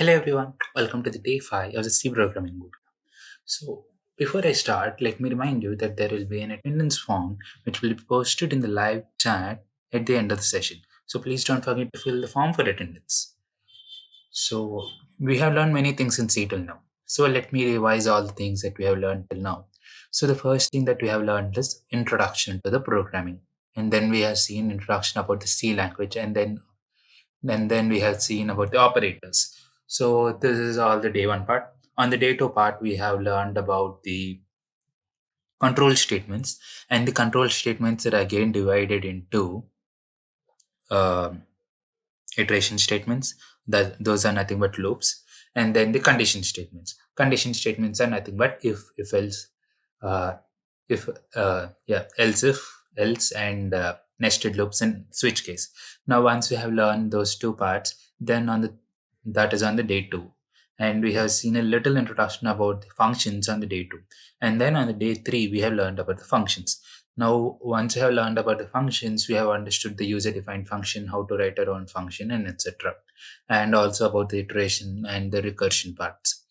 Hello everyone, welcome to the day 5 of the C Programming Bootcamp. So, before I start, let me remind you that there will be an attendance form which will be posted in the live chat at the end of the session. So, please don't forget to fill the form for attendance. So, we have learned many things in C till now. So, let me revise all the things that we have learned till now. So, the first thing that we have learned is introduction to the programming. And then we have seen introduction about the C language, and then we have seen about the operators. So this is all the day one part. On the day two part, we have learned about the control statements, and the control statements are again divided into um iteration statements. That those are nothing but loops, and then the condition statements. Condition statements are nothing but if else, uh, if yeah, else, and nested loops and switch case. Now, once we have learned those two parts, then on the that is on the day two, and we have seen a little introduction about the functions on the day two, and then on the day three we have learned about the functions. Now, once we have learned about the functions, we have understood the user-defined function, how to write our own function, and etc. And also about the iteration and the recursion parts.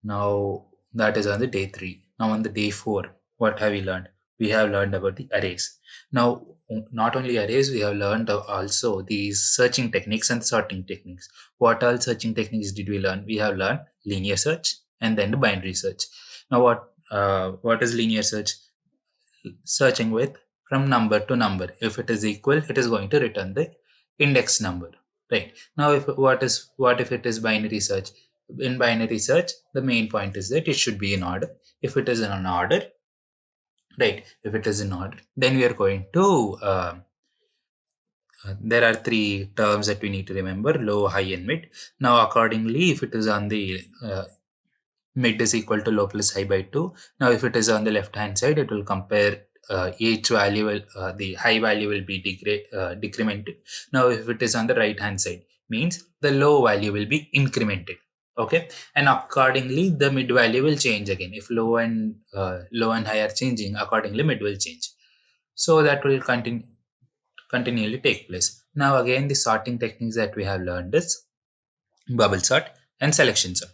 Now, that is on the day three. Now, on the day four, what have we learned? We have learned about the arrays. Now, not only arrays, we have learned also these searching techniques and sorting techniques. What all searching techniques did we learn? We have learned linear search and then the binary search. Now, what is linear search? Searching with from number to number. If it is equal, it is going to return the index number. Right. Now, if what if it is binary search? In binary search, the main point is that it should be in order. If it is in an order, right? If it is in order, then we are going to there are three terms that we need to remember: low, high, and mid. Now, accordingly, if it is on the mid is equal to low plus high by 2. Now, if it is on the left hand side, it will compare each value, the high value will be decremented. Now, if it is on the right hand side, means the low value will be incremented. Okay, and accordingly, the mid value will change again. If low and high are changing, accordingly mid will change. So that will continually take place. Now, again, the sorting techniques that we have learned is bubble sort and selection sort.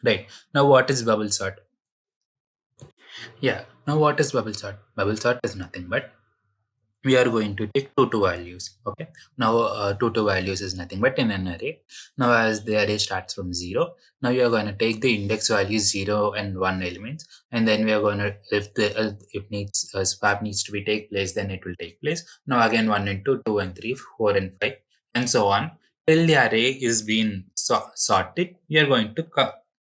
Right. Now, what is bubble sort? Yeah. Now, what is bubble sort? Bubble sort is nothing but we are going to take two values. Okay. Now, two values is nothing but in an array. Now, as the array starts from 0, now you are going to take the index values 0 and 1 elements, and then we are going to, if needs swap needs to be take place, then it will take place. Now, again, 1 and 2, 2 and 3, 4 and 5, and so on till the array is being sorted. We are going to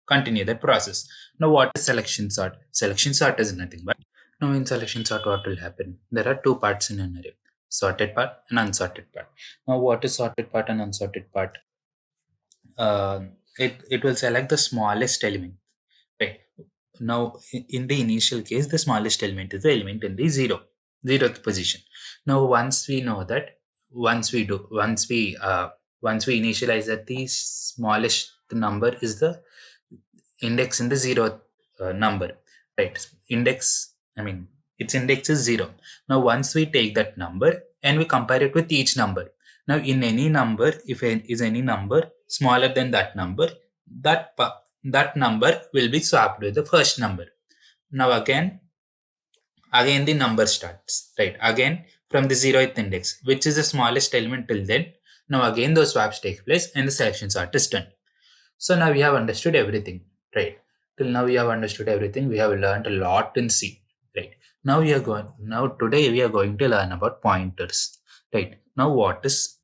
continue that process. Now, what is selection sort? Selection sort is nothing but now in selection sort what will happen? There are two parts in an array: sorted part and unsorted part. Now, what is sorted part and unsorted part? Uh, it will select the smallest element. Right. Now, in the initial case, the smallest element is the element in the zeroth position. Now, once we know that, once we initialize that the smallest number is the index in the zeroth number, right? Its index is 0. Now, once we take that number and we compare it with each number, now in any number, if is any number smaller than that number, that number will be swapped with the first number. Now, again the number starts, right? Again from the 0th index, which is the smallest element till then. Now, again those swaps take place and the selection sort is done. So now we have understood everything, right? Till now we have understood everything. We have learned a lot in C, right? Now today we are going to learn about pointers, right? Now, what is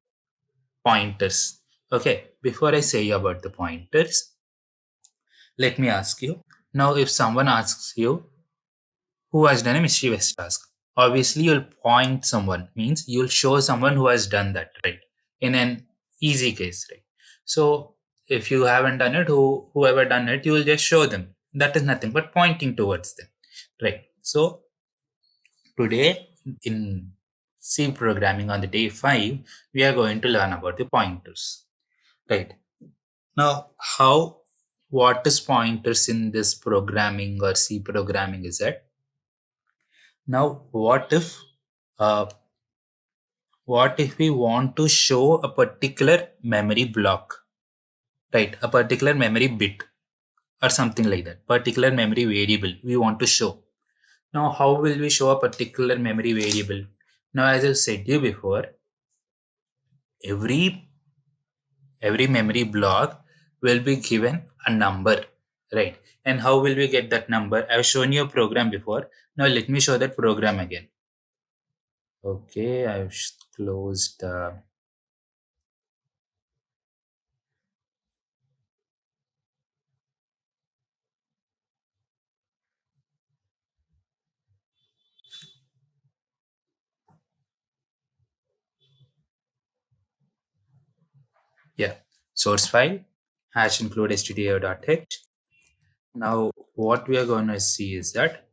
pointers? Okay, before I say about the pointers, let me ask you. Now, if someone asks you who has done a mischievous task, obviously you'll point someone, means you'll show someone who has done that, right? In an easy case, right? So if you haven't done it, whoever done it, you will just show them. That is nothing but pointing towards them, right? So today in C programming on the day 5, we are going to learn about the pointers, right? Now, what is pointers in this programming or C programming is that now uh, what if we want to show a particular memory block, right? A particular memory bit or something like that, particular memory variable we want to show. Now, how will we show a particular memory variable? Now, as I said you before, every every memory block will be given a number, right? And how will we get that number? I've shown you a program before. Now, let me show that program again. Okay, closed. Yeah, source file hash include stdio.h. Now, what we are going to see is that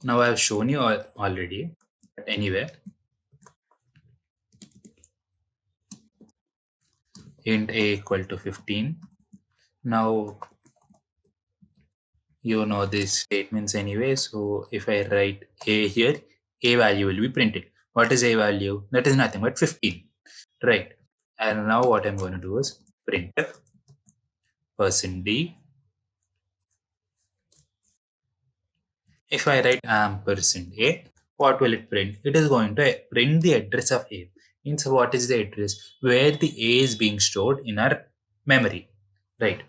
now I've shown you already. But anyway, int a equal to 15. Now, you know these statements anyway. So if I write a here, a value will be printed. What is a value? That is nothing but 15, right? And now what I'm going to do is printf %d. If I write ampersand a, what will it print? It is going to print the address of a. Means what is the address? Where the a is being stored in our memory, right?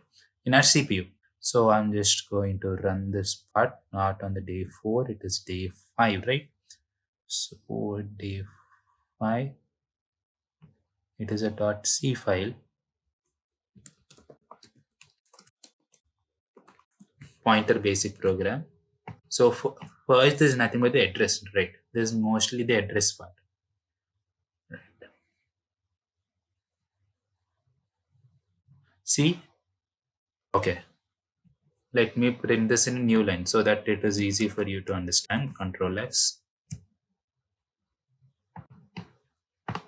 In our CPU. So I'm just going to run this part, not on the day 4, it is day 5, right? So day 5, it is a .c file, pointer basic program. So first there is nothing but the address, right? This is mostly the address part. Right. See, okay. Let me print this in a new line so that it is easy for you to understand. Control S.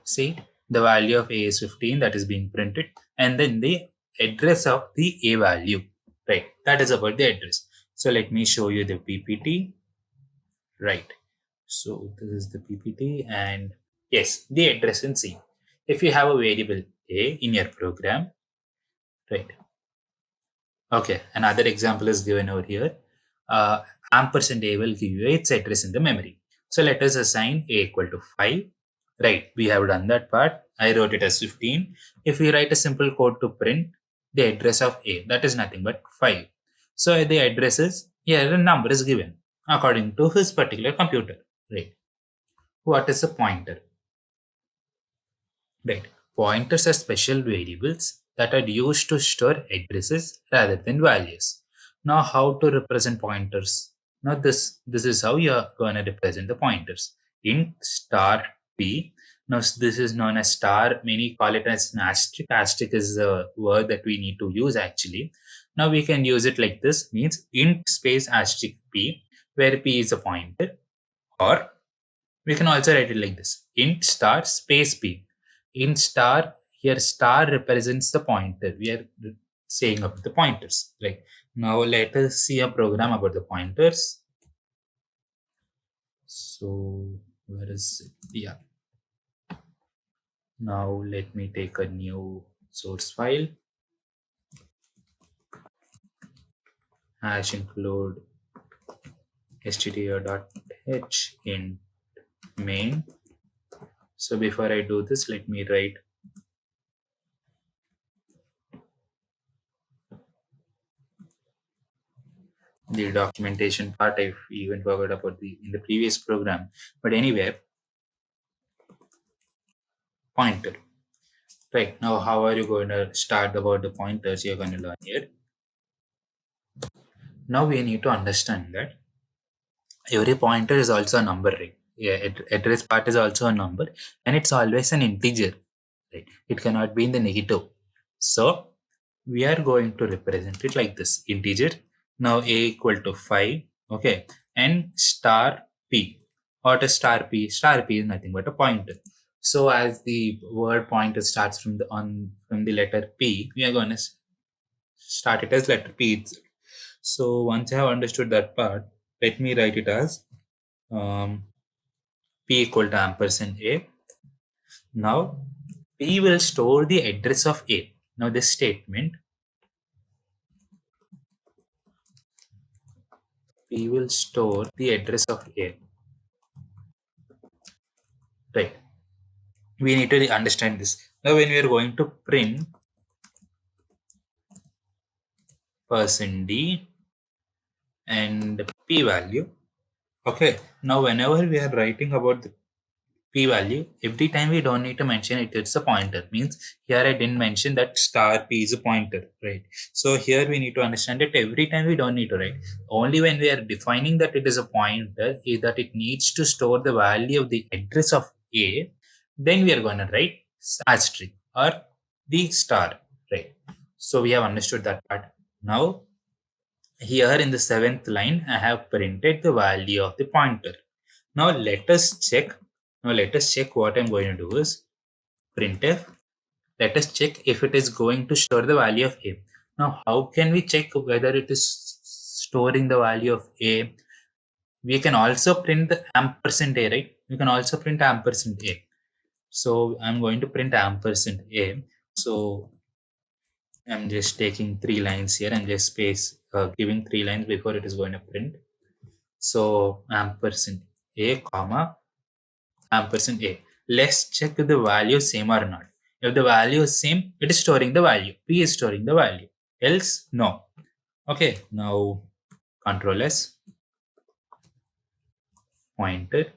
See, the value of A is 15 that is being printed, and then the address of the A value, right? That is about the address. So let me show you the PPT, right? So this is the PPT, and yes, the address in C. If you have a variable A in your program, right? Okay, another example is given over here. Ampersand A will give you its address in the memory. So let us assign A equal to 5. Right, we have done that part. I wrote it as 15. If we write a simple code to print the address of A, that is nothing but 5. So the address is, here a number is given according to his particular computer. Right. What is a pointer? Right. Pointers are special variables that are used to store addresses rather than values. Now, how to represent pointers? Now, this is how you are going to represent the pointers. Int star p. Now, this is known as star. Many call it as an asterisk. Asterisk is the word that we need to use actually. Now, we can use it like this. Means int space asterisk p, where p is a pointer, or we can also write it like this: int star space p. Int star, here star represents the pointer. We are saying about the pointers. Right. Now let us see a program about the pointers. So where is it? Yeah. Now let me take a new source file. Hash include stdio.h in main. So before I do this, let me write the documentation part. I even forgot about in the previous program. But anyway, pointer. Right. Now, how are you going to start about the pointers you're going to learn here? Now we need to understand that every pointer is also a number, right? Yeah, address part is also a number, and it's always an integer, right? It cannot be in the negative. So we are going to represent it like this: integer. Now a equal to 5, okay, and star p. What is star p? Star p is nothing but a pointer. So as the word pointer starts from the letter p, we are going to start it as letter p itself. So once I have understood that part, let me write it as p equal to ampersand a. Now P will store the address of A. Now this statement, P will store the address of A. Right. We need to understand this. Now when we are going to print %d and p value, okay, now whenever we are writing about the p value, every time we don't need to mention it, it's a pointer. Means here I didn't mention that star p is a pointer, right? So here we need to understand that every time we don't need to write. Only when we are defining that it is a pointer, is that it needs to store the value of the address of A, then we are going to write asterisk or the star, right? So we have understood that part. Now here in the 7th line, I have printed the value of the pointer. Now let us check. Now let us check what I'm going to do is printf. Let us check if it is going to store the value of A. Now how can we check whether it is storing the value of A? We can also print the ampersand A, right? We can also print ampersand A. So I'm going to print ampersand A. So I'm just taking 3 lines here and just giving 3 lines before it is going to print. So ampersand A, comma, ampersand A. Let's check if the value is same or not. If the value is same, it is storing the value. P is storing the value. Else, no. Okay, now Control S, pointer,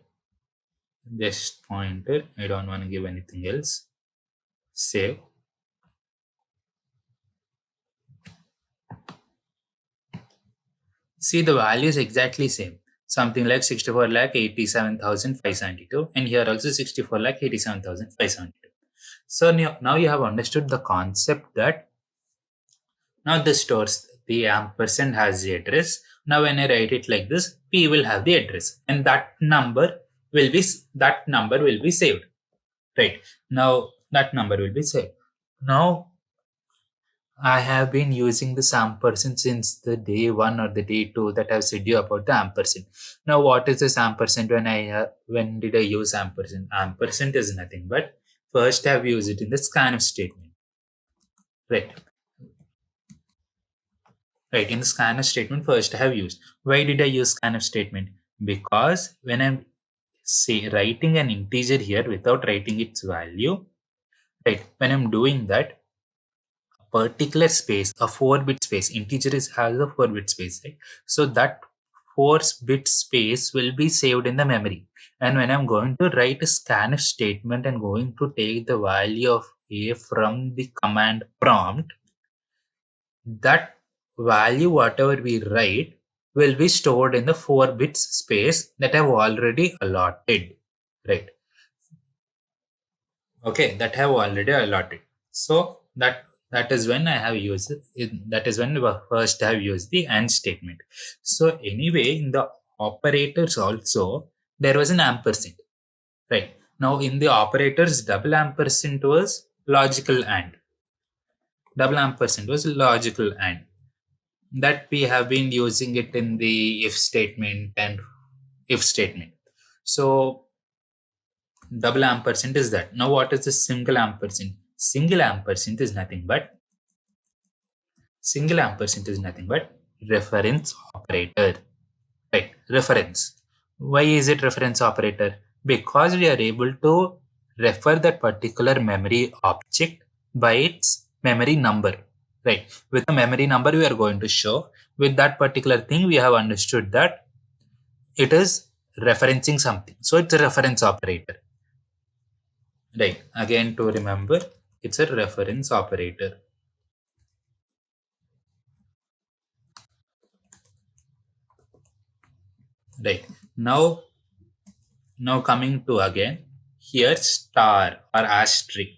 just pointer. I don't want to give anything else. Save. See, the value is exactly same. Something like 64,87,572, and here also 64,87,572. So now you have understood the concept that now this stores the ampersand has the address. Now when I write it like this, P will have the address, and that number will be saved. Right. Now that number will be saved. Now I have been using this ampersand since the day 1 or the day 2 that I've said you about the ampersand. Now, what is this ampersand? When did I use ampersand? Ampersand is nothing but first I've used it in the scanf statement. Right. Right. In the scanf statement, first I have used. Why did I use scanf statement? Because when I'm writing an integer here without writing its value, right? When I'm doing that, particular space, a 4-bit space, integer has a 4-bit space, right? So that 4-bit space will be saved in the memory. And when I'm going to write a scanf statement and going to take the value of A from the command prompt, that value, whatever we write, will be stored in the 4-bit space that I've already allotted, right? Okay, that have already allotted. So that is when I have used it. That is when first I have used the AND statement. So anyway, in the operators also there was an ampersand, right? Now in the operators, double ampersand was logical AND. Double ampersand was logical AND. That we have been using it in the if statement and if statement. So double ampersand is that. Now what is the single ampersand? Single ampersand is nothing but reference operator, right? Reference. Why is it reference operator? Because we are able to refer that particular memory object by its memory number, right? With the memory number we are going to show, with that particular thing we have understood that it is referencing something. So it's a reference operator. Right. Again, to remember, it's a reference operator. Right. Now coming to again, here star or asterisk,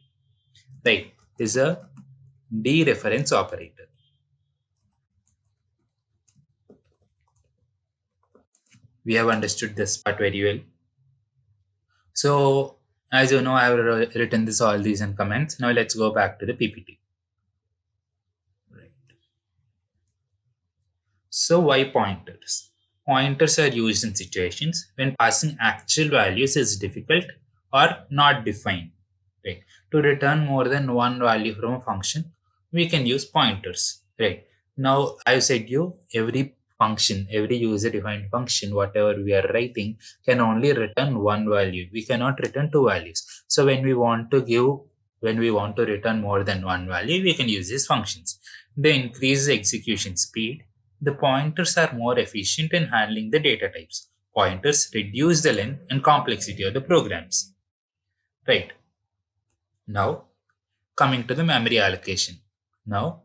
right, is a dereference operator. We have understood this part very well. So as you know, I have written all these in comments. Now let's go back to the PPT. Right. So why pointers? Pointers are used in situations when passing actual values is difficult or not defined. right? To return more than one value from a function, we can use pointers, right? Now, I've said you every function, every user-defined function, whatever we are writing, can only return one value. We cannot return two values. So when we want to return more than one value, we can use these functions. They increase the execution speed. The pointers are more efficient in handling the data types. Pointers reduce the length and complexity of the programs. Right. Now, coming to the memory allocation. Now,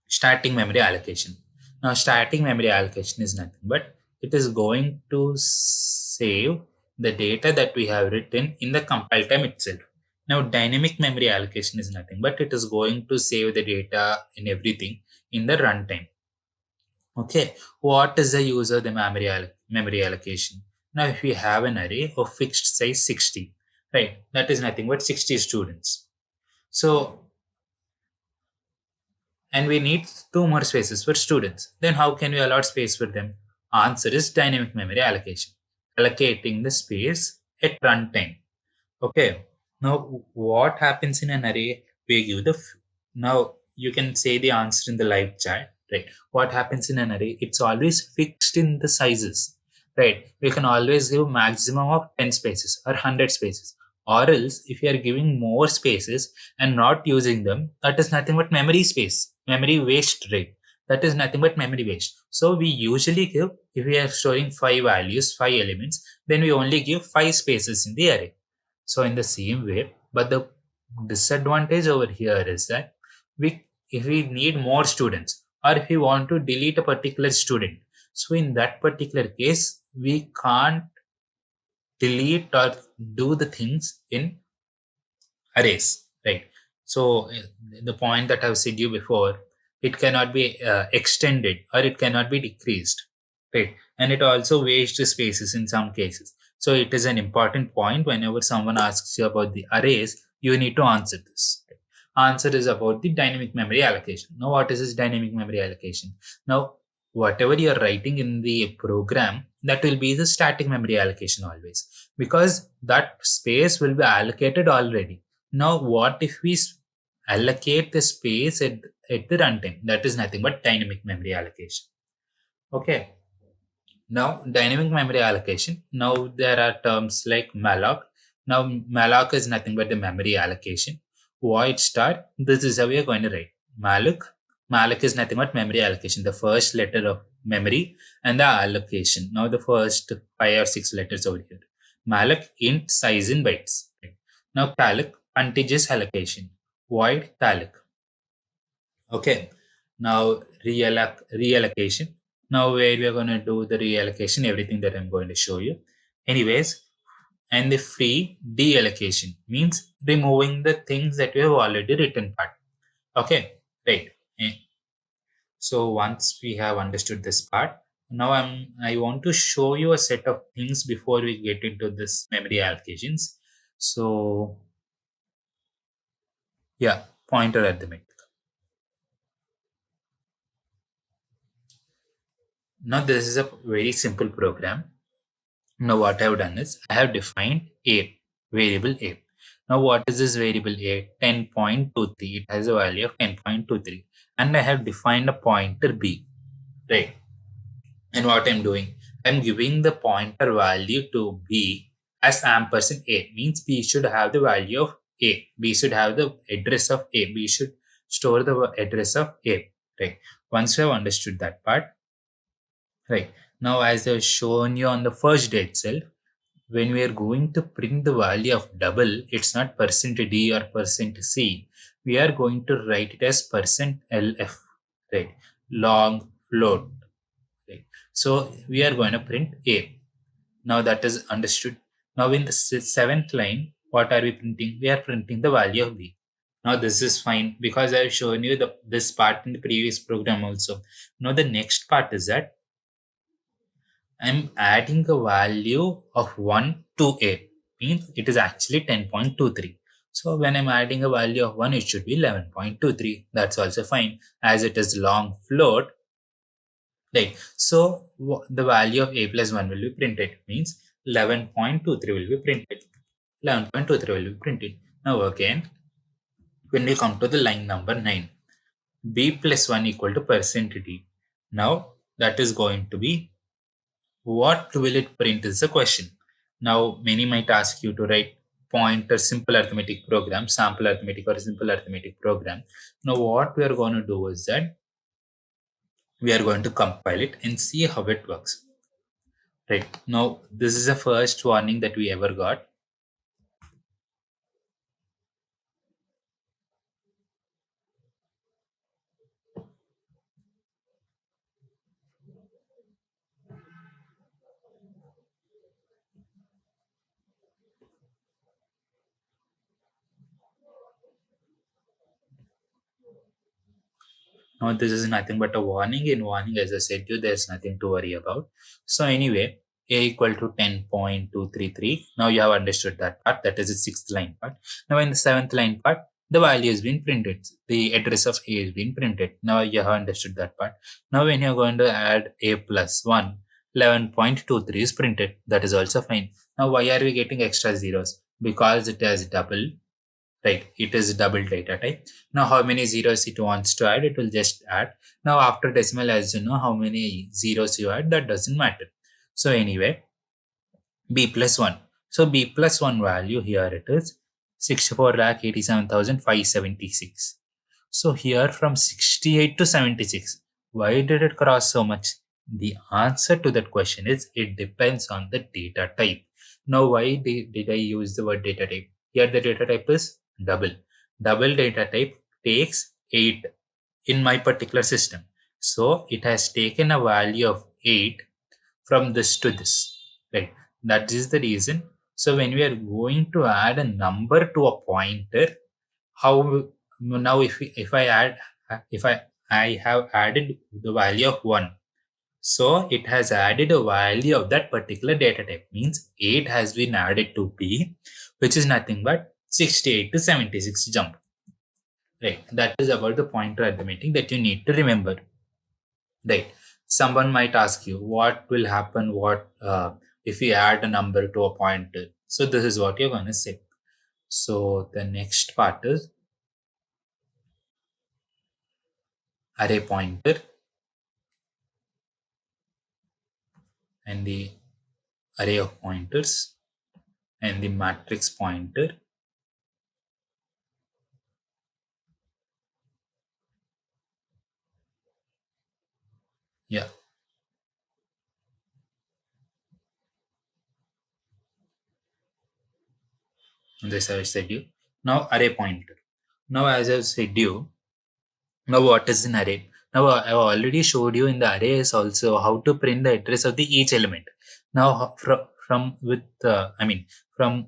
starting memory allocation. Now, starting memory allocation is nothing but it is going to save the data that we have written in the compile time itself. Now, dynamic memory allocation is nothing but it is going to save the data and everything in the runtime. Okay, what is the use of the memory allocation? Now, if we have an array of fixed size 60, right, that is nothing but 60 students. So, and we need two more spaces for students. Then how can we allot space for them? Answer is dynamic memory allocation, allocating the space at runtime. Okay. Now, what happens in an array? We give now you can say the answer in the live chat, right? What happens in an array? It's always fixed in the sizes, right? We can always give maximum of 10 spaces or 100 spaces. Or else, if you are giving more spaces and not using them, that is nothing but memory space, memory waste, right? That is nothing but memory waste. So we usually give, if we are storing 5 values, 5 elements, then we only give 5 spaces in the array. So in the same way, but the disadvantage over here is that if we need more students or if we want to delete a particular student, so in that particular case, we can't delete or do the things in arrays, right? So the point that I've said you before, it cannot be extended or it cannot be decreased, right? And it also wastes the spaces in some cases. So it is an important point whenever someone asks you about the arrays, you need to answer this. Answer is about the dynamic memory allocation. Now, what is this dynamic memory allocation? Now, whatever you're writing in the program, that will be the static memory allocation always, because that space will be allocated already. Now, what if we allocate the space at the runtime? That is nothing but dynamic memory allocation. Okay. Now, dynamic memory allocation. Now, there are terms like malloc. Now, malloc is nothing but the memory allocation. Void star. This is how we are going to write. Malloc. Malloc is nothing but memory allocation. The first letter of memory and the allocation. Now, the first 5 or 6 letters over here. Malloc int size in bytes. Now, calloc contiguous allocation. Void calloc. Okay. Now, reallocation. Now, where we are going to do the reallocation, everything that I'm going to show you. Anyways, and the free deallocation means removing the things that we have already written part. Okay, right. So once we have understood this part, now I want to show you a set of things before we get into this memory allocations. So yeah, pointer arithmetic. Now this is a very simple program. Now what I have done is I have defined a variable a. Now what is this variable a? 10.23. It has a value of 10.23. And I have defined a pointer b. Right. And what I'm doing, I'm giving the pointer value to b as ampersand a. Means b should have the value of a. B should have the address of a. B should store the address of a. Right. Once you have understood that part, right. Now, as I've shown you on the first day itself, when we are going to print the value of double, it's not %d or %c. We are going to write it as %lf, right? Long float, right? So we are going to print a. Now that is understood. Now in the seventh line, what are we printing? We are printing the value of b. Now this is fine because I have shown you this part in the previous program also. Now the next part is that I'm adding a value of 1 to a, means it is actually 10.23. So when I'm adding a value of 1, it should be 11.23. That's also fine as it is long float. Right. So the value of a plus 1 will be printed, means 11.23 will be printed. 11.23 will be printed. Now again, when we come to the line number 9, b plus 1 equal to percent d. Now that is going to be, what will it print is the question. Now many might ask you to write pointer simple arithmetic program, sample arithmetic or simple arithmetic program. Now what we are going to do is that we are going to compile it and see how it works. Right. Now this is the first warning that we ever got. Now this is nothing but a warning. In warning, as I said to you, there's nothing to worry about. So anyway, a equal to 10.233. Now you have understood that part. That is the sixth line part. Now in the seventh line part, the value has been printed. The address of a has been printed. Now you have understood that part. Now when you're going to add a plus 1, 11.23 is printed. That is also fine. Now why are we getting extra zeros? Because it has double. Right, it is double data type. Now how many zeros it wants to add, it will just add. Now after decimal, as you know, how many zeros you add, that doesn't matter. So anyway, b plus 1. So b plus 1 value here it is 64,87,576. So here from 68 to 76, why did it cross so much? The answer to that question is it depends on the data type. Now why did I use the word data type? Here the data type is double. Double data type takes 8 in my particular system. So it has taken a value of 8 from this to this. Right. That is the reason. So when we are going to add a number to a pointer, how now if I add, if I have added the value of 1, so it has added a value of that particular data type, means 8 has been added to b, which is nothing but 68 to 76 jump. Right, that is about the pointer arithmetic that you need to remember. Right, someone might ask you what will happen, what if we add a number to a pointer. So this is what you're going to say. So the next part is array pointer and the array of pointers and the matrix pointer. Yeah, this I said you. Now array pointer. Now as I said you, now what is an array? Now I have already showed you in the arrays also how to print the address of the each element. Now from with I mean from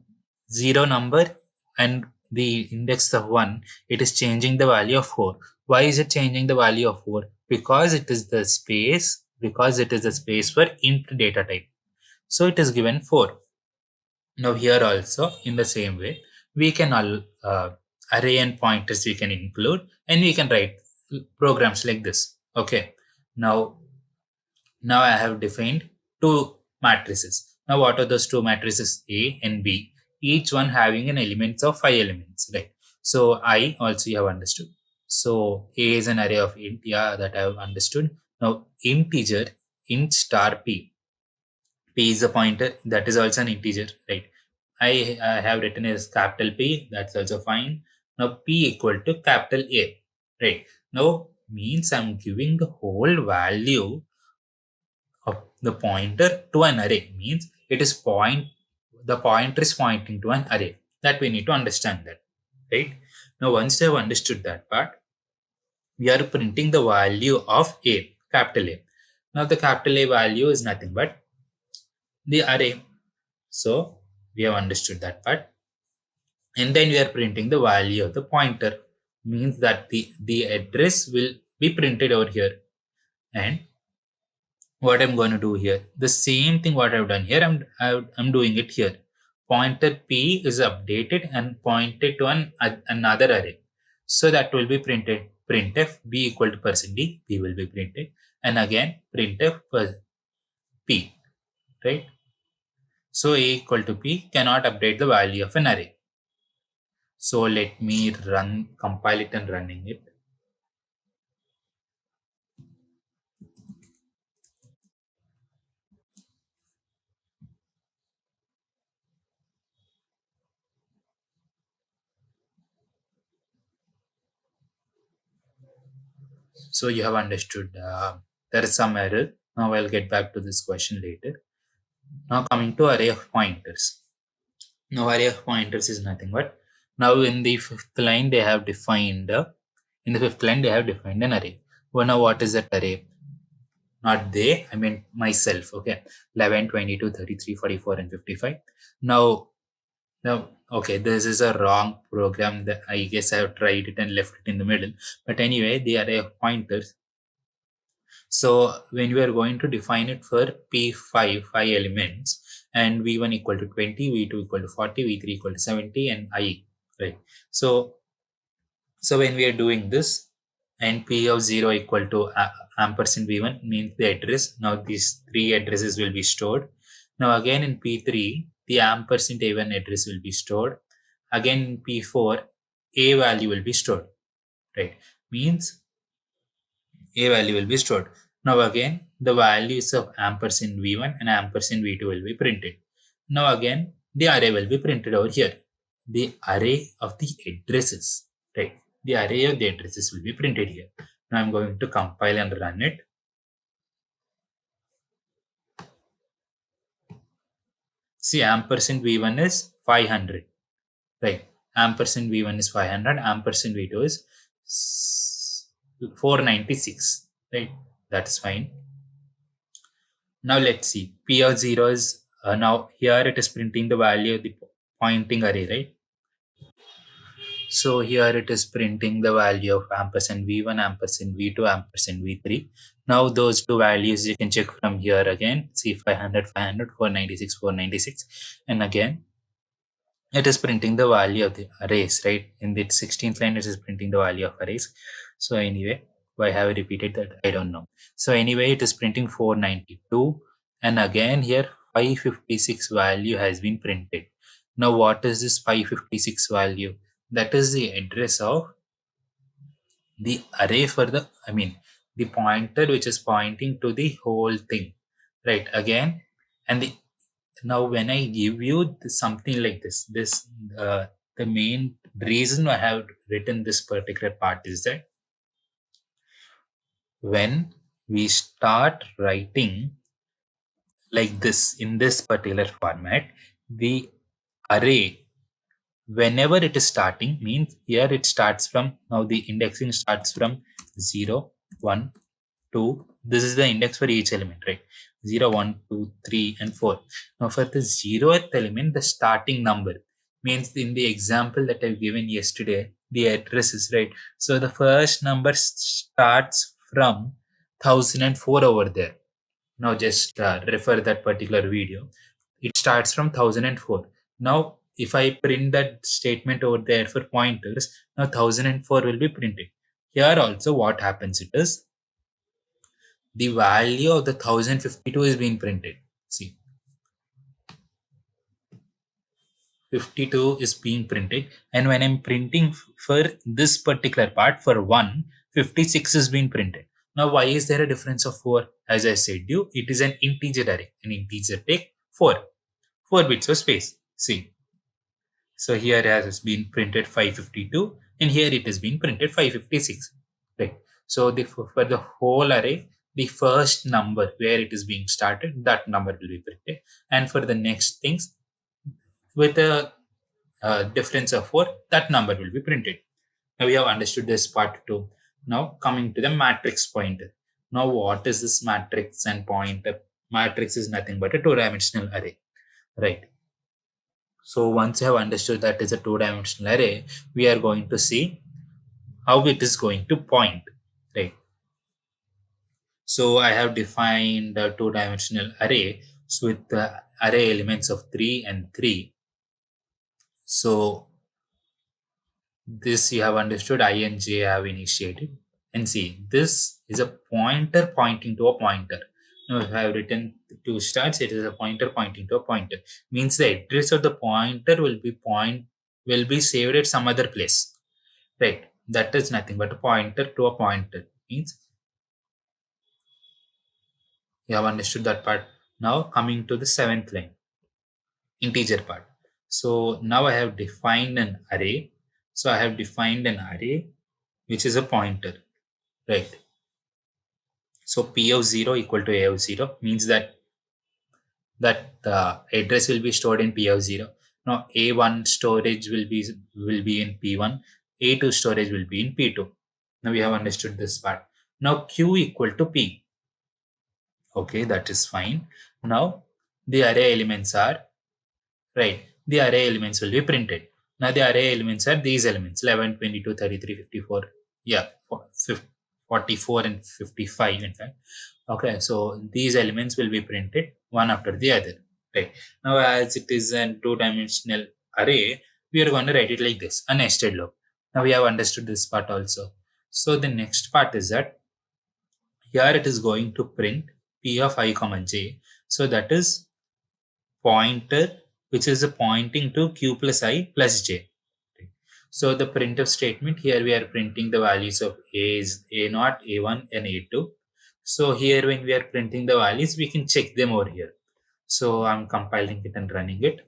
0 number and the index of 1, it is changing the value of 4. Why is it changing the value of 4? Because it is the space, for int data type. So it is given 4. Now here also in the same way, we can all array and pointers we can include, and we can write programs like this. Okay. Now I have defined two matrices. Now what are those two matrices, A and B? Each one having an elements of 5 elements, right? So I also you have understood. So A is an array of int, yeah, that I have understood. Now integer int star p. P is a pointer, that is also an integer, right? I have written as capital P, that's also fine. Now P equal to capital A, right? Now means I'm giving the whole value of the pointer to an array, means it is the pointer is pointing to an array. That we need to understand that, right? Now once you have understood that part, we are printing the value of A, capital A. Now the capital A value is nothing but the array. So we have understood that part. And then we are printing the value of the pointer, means that the address will be printed over here. And what I'm going to do here, the same thing what I've done here, I'm doing it here. Pointer P is updated and pointed to another array. So that will be printed. Printf B equal to percent %d, P will be printed. And again, printf P, right? So A equal to P cannot update the value of an array. So let me compile it and running it. So you have understood there is some error. Now I'll get back to this question later. Now coming to array of pointers. Now array of pointers is nothing but now in the fifth line they have defined an array. Well, now what is that array? Not they, I mean myself. Okay, 11, 22, 33, 44, and 55. Now, okay, this is a wrong program that I guess I have tried it and left it in the middle. But anyway, the array of pointers. So when we are going to define it for P5, 5 elements, and V1 equal to 20, V2 equal to 40, V3 equal to 70, and I, right? So, so when we are doing this, and P of 0 equal to ampersand V1 means the address. Now these three addresses will be stored. Now again in P3, the ampersand A1 address will be stored. Again in P4, A value will be stored, right? Means A value will be stored. Now again, the values of ampersand V1 and ampersand V2 will be printed. Now again, the array will be printed over here. The array of the addresses, right? The array of the addresses will be printed here. Now I'm going to compile and run it. See, ampersand V1 is 500, right? Ampersand V1 is 500, ampersand V2 is 496, right? That's fine. Now let's see. P of 0 is now here it is printing the value of the pointing array, right? So here it is printing the value of ampersand V1, ampersand V2, ampersand V3. Now those two values you can check from here again. See 500, 500, 496, 496. And again, it is printing the value of the arrays, right? In the 16th line, it is printing the value of arrays. So anyway, why have I repeated that? I don't know. So anyway, it is printing 492. And again here, 556 value has been printed. Now what is this 556 value? That is the address of the array for the pointer which is pointing to the whole thing, right? Again, and the now when I give you something like this the main reason I have written this particular part is that when we start writing like this in this particular format, the array whenever it is starting means here it starts from, now the indexing starts from 0, 1, 2. This is the index for each element, right? 0, 1, 2, 3, and 4. Now for the 0th element, the starting number means in the example that I've given yesterday, the address is right. So the first number starts from 1004 over there. Now just refer that particular video. It starts from 1004. Now if I print that statement over there for pointers, now 1004 will be printed. Here also what happens it is, the value of the 1052 is being printed. See, 52 is being printed, and when I'm printing for this particular part for 1, 56 is being printed. Now why is there a difference of 4? As I said you, it is an integer array. An integer take 4 bits of space. See, so here it has been printed 552 and here it has been printed 556, right? So for the whole array, the first number where it is being started, that number will be printed, and for the next things with a difference of 4, that number will be printed. Now we have understood this part too. Now coming to the matrix pointer. Now what is this matrix and pointer? Matrix is nothing but a two-dimensional array, right? So once you have understood that is a two-dimensional array, we are going to see how it is going to point, right? So I have defined a two-dimensional array with the array elements of 3 and 3. So this you have understood, I and j have initiated. And see, this is a pointer pointing to a pointer. Now if I have written 2 stars, it is a pointer pointing to a pointer. Means the address of the pointer will will be saved at some other place, right? That is nothing but a pointer to a pointer. Means you have understood that part. Now coming to the seventh line, integer part. So now I have defined an array. So I have defined an array which is a pointer, right? So P of 0 equal to A of 0 means that the address will be stored in P of 0. Now A1 storage will be in P1, A2 storage will be in P2. Now we have understood this part. Now Q equal to P. Okay, that is fine. Now the array elements are right. The array elements will be printed. Now the array elements are these elements 11, 22, 33, 54. Yeah, 44 and 55 in fact. Okay, so these elements will be printed one after the other. Right. Now as it is a two-dimensional array, we are going to write it like this, a nested loop. Now we have understood this part also. So the next part is that here it is going to print p of I comma j. So that is pointer which is pointing to q plus I plus j. So the printf statement here we are printing the values of a is a0, a1 and a2. So here when we are printing the values we can check them over here. So I'm compiling it and running it.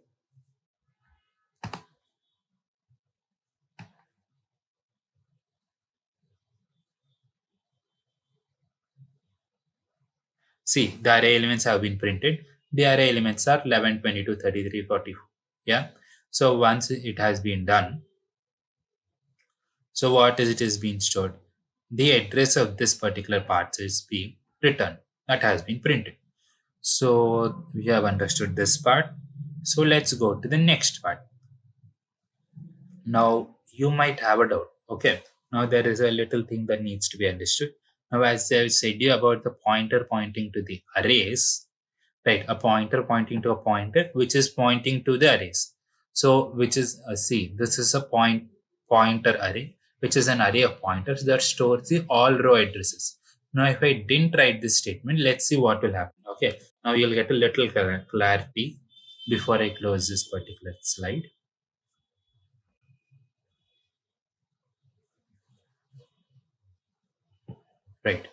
See, the array elements have been printed. The array elements are 11, 22, 33, 44. Yeah. So once it has been done, so what is it is being stored? The address of this particular part is being returned. That has been printed. So we have understood this part. So let's go to the next part. Now you might have a doubt. Okay. Now there is a little thing that needs to be understood. Now as I said you about the pointer pointing to the arrays, right? A pointer pointing to a pointer which is pointing to the arrays. So which is see, this is a pointer array which is an array of pointers that stores the all row addresses. Now if I didn't write this statement, let's see what will happen. Okay, now you'll get a little clarity before I close this particular slide. Right.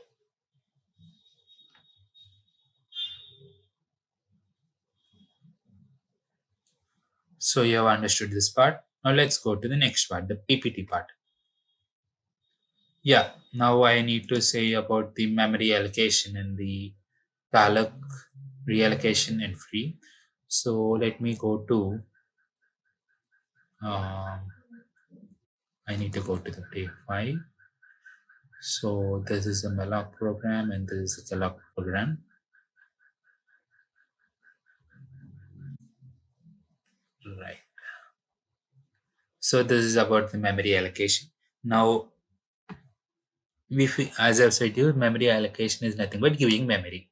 So you have understood this part. Now let's go to the next part, the PPT part. Yeah, now I need to say about the memory allocation and the talk reallocation and free. So let me go to, um, I need to go to the day 5. So this is a malloc program and this is a calloc program. Right. So this is about the memory allocation. Now, as I've said you, memory allocation is nothing but giving memory,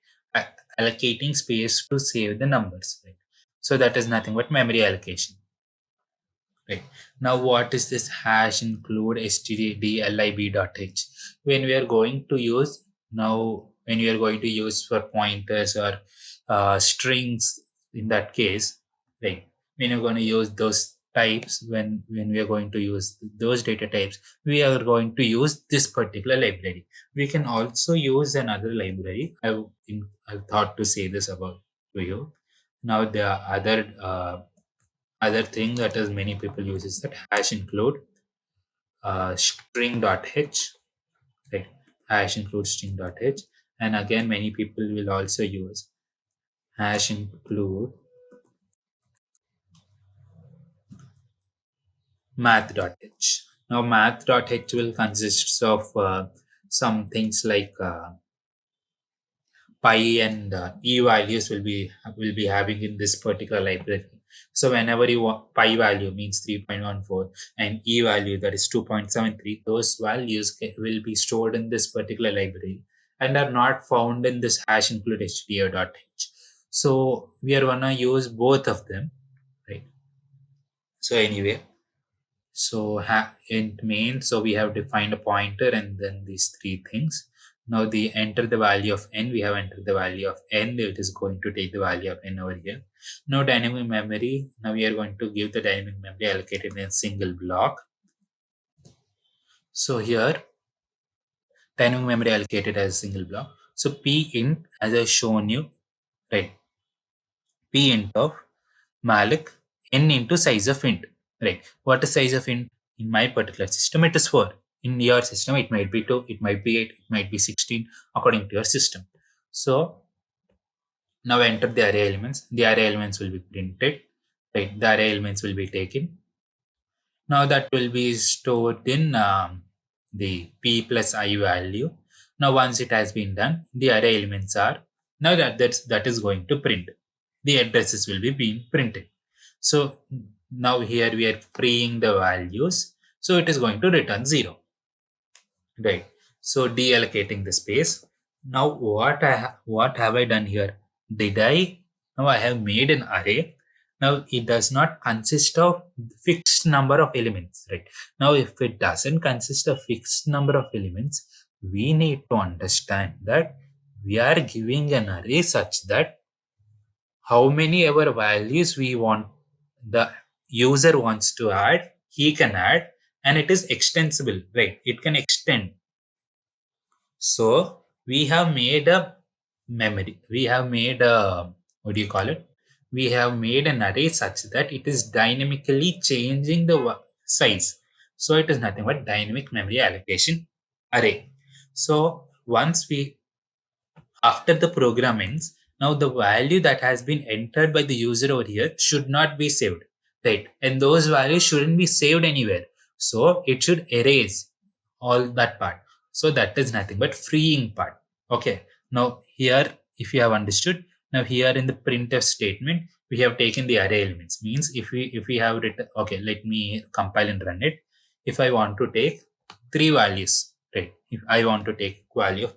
allocating space to save the numbers. Right? So that is nothing but memory allocation. Right. Now, what is this hash include stdlib.h? When we are going to use now, when we are going to use for pointers or strings, in that case, right? When you're going to use those types, when we are going to use those data types, we are going to use this particular library. We can also use another library. I've thought to say this about to you. Now, there are other thing that is many people use is that hash include string.h, right? Hash include string.h, and again many people will also use hash include math.h. Now math.h will consist of some things like pi and e values will be having in this particular library. So whenever you want pi value means 3.14 and e value that is 2.73, those values will be stored in this particular library and are not found in this hash include htr.h. So we are gonna use both of them, right? So anyway, so in main, so we have defined a pointer and then these three things. Now the enter the value of n, we have entered the value of n, it is going to take the value of n over here. Now dynamic memory, now we are going to give the dynamic memory allocated in a single block. So here dynamic memory allocated as a single block. So p int, as I've shown you, right, p int of malloc n into size of int, right. What is size of int? In my particular system it is 4. In your system it might be 2, it might be 8, it might be 16, according to your system. So now enter the array elements. The array elements will be printed, right. The array elements will be taken. Now that will be stored in the p plus I value. Now once it has been done, the array elements are, now that is going to print. The addresses will be being printed. So now here we are freeing the values. So it is going to return 0. Right. So deallocating the space. Now what have I done here? Now I have made an array. Now it does not consist of fixed number of elements, right? Now if it doesn't consist of fixed number of elements, we need to understand that we are giving an array such that how many ever values we want, the user wants to add, he can add, and it is extensible, right? It can extend. So we have made a memory. We have made a, what do you call it? We have made an array such that it is dynamically changing the size. So it is nothing but dynamic memory allocation array. So once we, after the program ends, now the value that has been entered by the user over here should not be saved, right? And those values shouldn't be saved anywhere. So it should erase all that part. So that is nothing but freeing part. Okay. Now here, if you have understood, now here in the printf statement, we have taken the array elements. Means if we have written, okay, let me compile and run it. If I want to take 3 values, right? If I want to take value of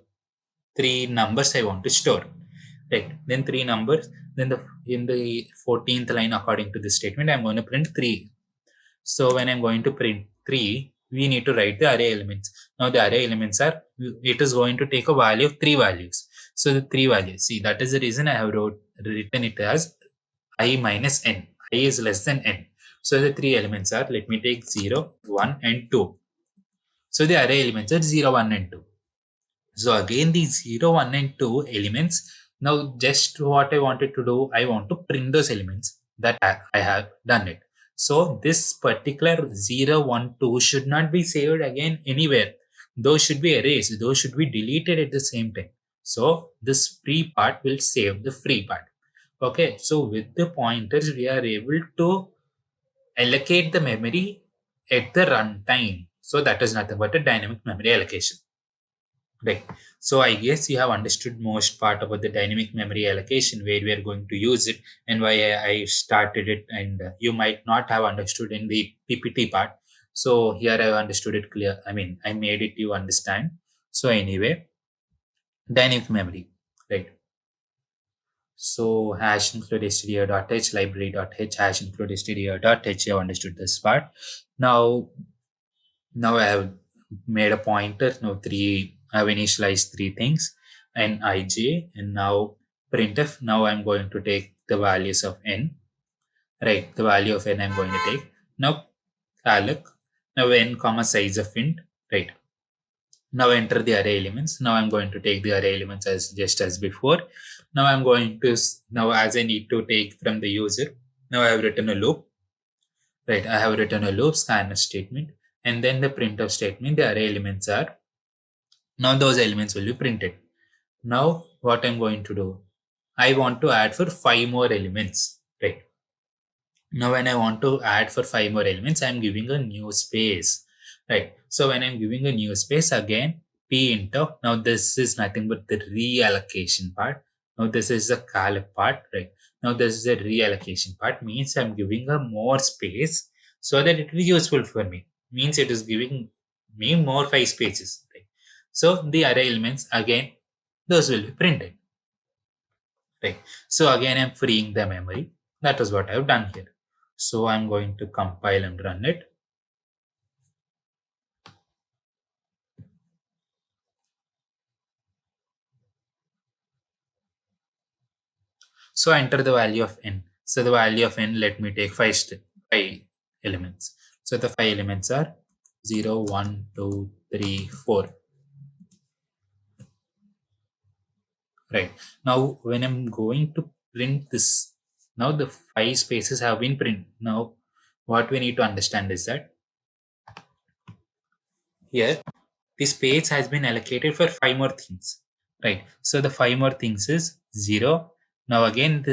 3 numbers I want to store, right? Then 3 numbers, then in the 14th line, according to this statement, I'm going to print 3. So when I'm going to print 3, we need to write the array elements. Now the array elements are, it is going to take a value of 3 values. So the 3 values, see, that is the reason I have written it as I minus n. I is less than n. So the 3 elements are, let me take 0, 1 and 2. So the array elements are 0, 1 and 2. So again, these 0, 1 and 2 elements, now just what I wanted to do, I want to print those elements that I have done it. So this particular 0, 1, 2 should not be saved again anywhere. Those should be erased. Those should be deleted at the same time. So this free part will save the free part. Okay. So with the pointers, we are able to allocate the memory at the runtime. So that is nothing but a dynamic memory allocation. Right. So I guess you have understood most part about the dynamic memory allocation, where we are going to use it and why I started it. And you might not have understood in the PPT part. So here I have understood it clear. I mean, I made it you understand. So anyway, dynamic memory, right? So hash include stdio.h, library.h, hash include stdio.h. You have understood this part. Now I have made a pointer. Now I have initialized 3 things, and ij, and now printf. Now I'm going to take the values of n, right? The value of n I'm going to take. Now alloc, now n comma size of int, right? Now enter the array elements. Now I'm going to take the array elements as just as before. Now I'm going to, now as I need to take from the user, now I have written a loop, right? I have written a loop scanf statement, and then the printf statement. The array elements are, now those elements will be printed. Now what I'm going to do, I want to add for 5 more elements, right? Now when I want to add for 5 more elements, I'm giving a new space, right? So when I'm giving a new space, again, p into, now this is nothing but the reallocation part. Now this is the calc part, right? Now this is the reallocation part, means I'm giving a more space so that it will be useful for me. Means it is giving me more 5 spaces, right? So the array elements, again, those will be printed, right? So again, I'm freeing the memory. That is what I've done here. So I'm going to compile and run it. So I enter the value of n. So the value of n, let me take five elements. So the five elements are 0, 1, 2, 3, 4. Right. Now when I'm going to print this, now the five spaces have been printed. Now what we need to understand is that here the space has been allocated for five more things. Right. So the five more things is 0. Now again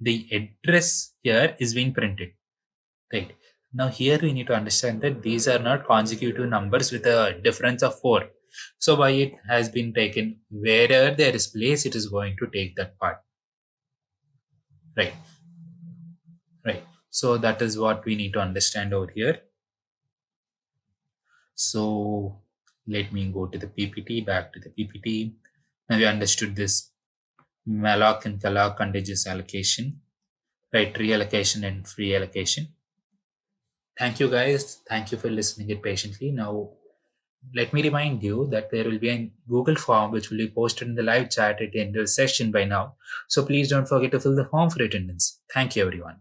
the address here is being printed. Right. Now here we need to understand that these are not consecutive numbers with a difference of 4. So why it has been taken, wherever there is place, it is going to take that part. Right. Right. So that is what we need to understand over here. So let me go to the PPT, back to the PPT. Now we understood this malloc and calloc contiguous allocation, right? Reallocation and free allocation. Thank you guys. Thank you for listening it patiently. Now let me remind you that there will be a Google form which will be posted in the live chat at the end of the session by now. So please don't forget to fill the form for attendance. Thank you everyone.